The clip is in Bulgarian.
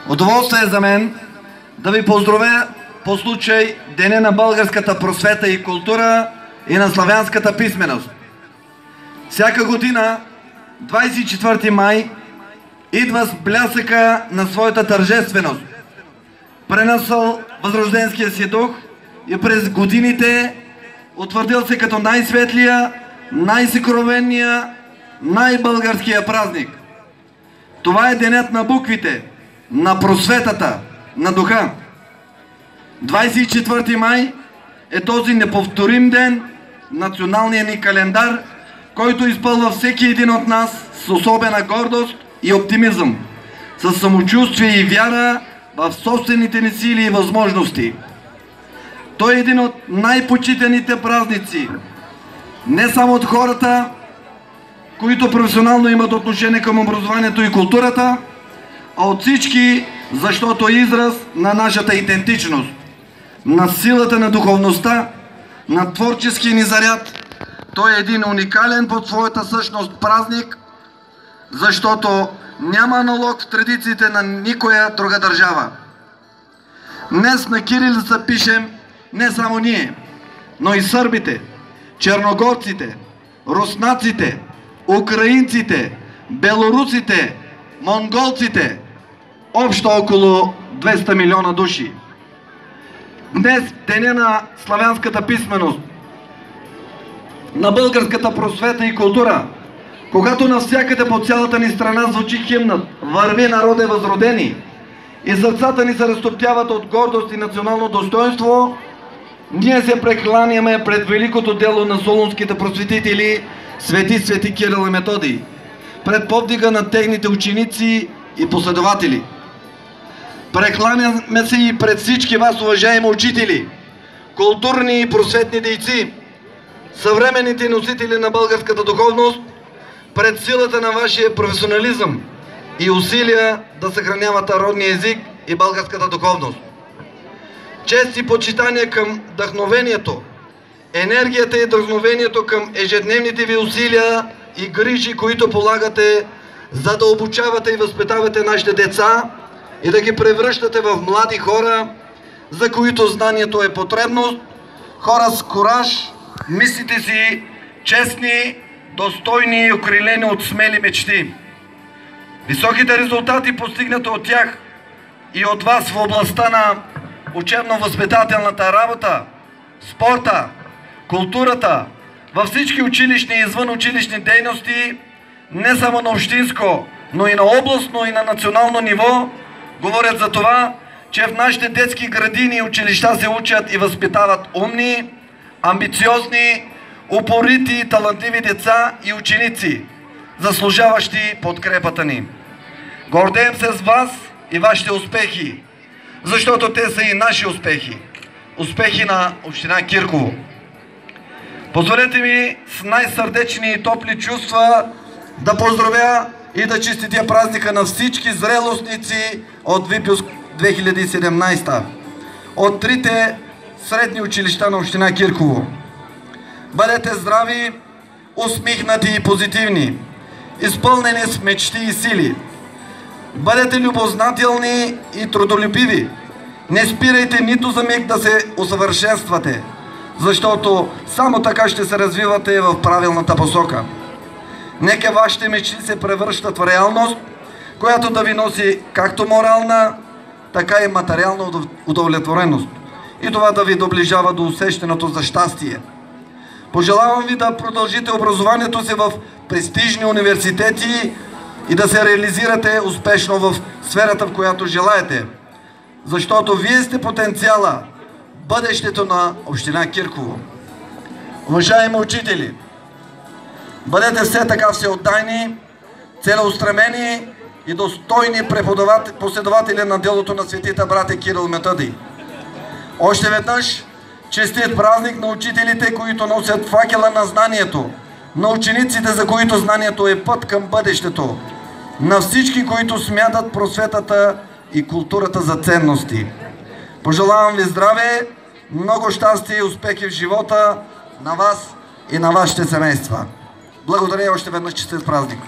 Удоволствие за мен да ви поздравя по случай Деня на българската просвета и култура и на славянската писменост. Всяка година, 24 май, идва с блясъка на своята тържественост. Пренасъл възрожденския си дух и през годините утвърдил се като най-светлия, най-съкровенния, най-българския празник. Това е денят на буквите, на просветата, на духа. 24 май е този неповторим ден, националният ни календар, който изпълва всеки един от нас с особена гордост и оптимизъм, с самочувствие и вяра в собствените ни сили и възможности. Той е един от най-почитаните празници, не само от хората, които професионално имат отношение към образованието и културата, а от всички, защото е израз на нашата идентичност, на силата на духовността, на творческия ни заряд. Той е един уникален по своята същност празник, защото няма аналог в традициите на никоя друга държава. Днес на кирилица пишем не само ние, но и сърбите, черногорците, руснаците, украинците, белорусите, монголците, общо около 200 милиона души. Днес деня на славянската писменост, на българската просвета и култура, когато навсякъде по цялата ни страна звучи химнът "Върви, народе възродени" и сърцата ни се разтоптяват от гордост и национално достоинство, ние се прекланяме пред великото дело на солунските просветители свети Кирил и Методий, пред подвига на техните ученици и последователи. Прекланяме се и пред всички вас, уважаеми учители, културни и просветни дейци, съвременните носители на българската духовност, пред силата на вашия професионализъм и усилия да съхранявате родния език и българската духовност. Чест и почитание към вдъхновението, енергията и вдъхновението към ежедневните ви усилия и грижи, които полагате, за да обучавате и възпитавате нашите деца и да ги превръщате в млади хора, за които знанието е потребност, хора с кураж, мислите си честни, достойни и окрилени от смели мечти. Високите резултати, постигнати от тях и от вас в областта на учебно-възпитателната работа, спорта, културата, във всички училищни и извънучилищни дейности, не само на общинско, но и на областно и на национално ниво, говорят за това, че в нашите детски градини и училища се учат и възпитават умни, амбициозни, упорити и талантливи деца и ученици, заслужаващи подкрепата ни. Гордеем се с вас и вашите успехи, защото те са и наши успехи. Успехи на община Кирково. Позволете ми с най-сърдечни и топли чувства да поздравя и да честитя празника на всички зрелостници от Випуск 2017 от трите средни училища на община Кирково. Бъдете здрави, усмихнати и позитивни, изпълнени с мечти и сили. Бъдете любознателни и трудолюбиви. Не спирайте нито за миг да се усъвършенствате, защото само така ще се развивате в правилната посока. Нека вашите мечти се превръщат в реалност, която да ви носи както морална, така и материална удовлетвореност. И това да ви доближава до усещането за щастие. Пожелавам ви да продължите образованието си в престижни университети и да се реализирате успешно в сферата, в която желаете. Защото вие сте потенциала, бъдещето на община Кирково. Уважаеми учители, бъдете все така всеотдайни, целеустремени и достойни последователи на делото на светите братя Кирил и Методий. Още веднъж честит празник на учителите, които носят факела на знанието, на учениците, за които знанието е път към бъдещето, на всички, които смятат просветата и културата за ценности. Пожелавам ви здраве, много щастие и успехи в живота на вас и на вашите семейства. Благодаря още веднъж, честит празник!